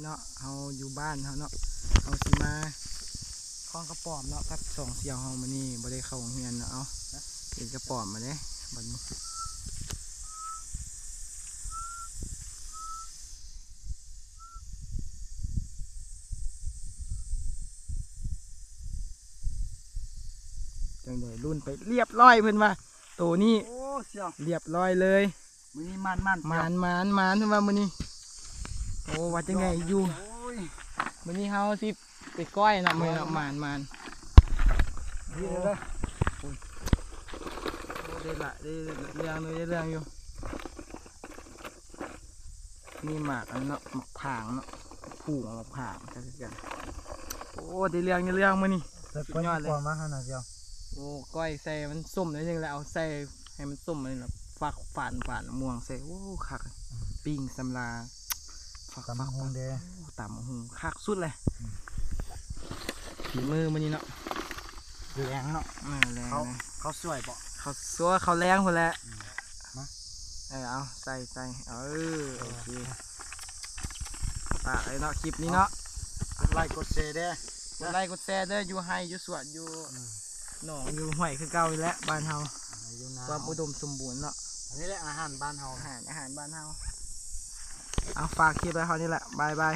นาะเฮาอยู่บ้านเฮาเนาะเฮาสิมาคลองกระป๋อมเนาะกับสองเสี่ยวเฮามื้อนี้บ่ได้เข้าโรงเรียนเนาะเอาเห็นกระป๋อมมาเด้บัดนี้จังได๋รุ่นไปเรียบร้อยเพิ่นว่าตัวนี้โอ้เสี่ยวเรียบร้อยเลย มื้อนี้มันหมานเพิ่นว่ามื้อนี้โอ้ว่าจังไงอยู่มื้อนี้เฮาสิไปก้อยเนาะมื้อเนาะหมาน ดีเลย โอ้ได้เรื่องอยู่มีหมากอันเนาะหมากผางเนาะผูกหมากผางกันกันโอ้ได้เรื่องมื้อนี้สุดยอดเลย มาขนาดเดียว โอ้ก้อยใส่มันส้มได้ยังแล้วเอาใส่ให้มันส้มเลยแบบฝักฝานม่วงใส่โอ้คักปิ้งสำลาฝัก ตำหงเด้ ต่ำหูคักสุดเลยฝีมือมันนี่เนาะ แรงเนาะ แรง เขาสวยปะ เขาซัวเขาแรงคนแหละ มา เอาใส่โอเคปากเลยเนาะคลิปนี้เนาะ กดไลค์กดแชร์เด้ กดไลค์กดแชร์เด้ออยู่ไฮอยู่สวนอยู่หนองอยู่ห้วยคือเก่าอยู่แล้วบ้านเฮาความอุดมสมบูรณ์เนาะ อันนี้แหละอาหารบ้านเฮา อาหารบ้านเฮาเอาฝากคลิปไว้เฮานี่แหละบาย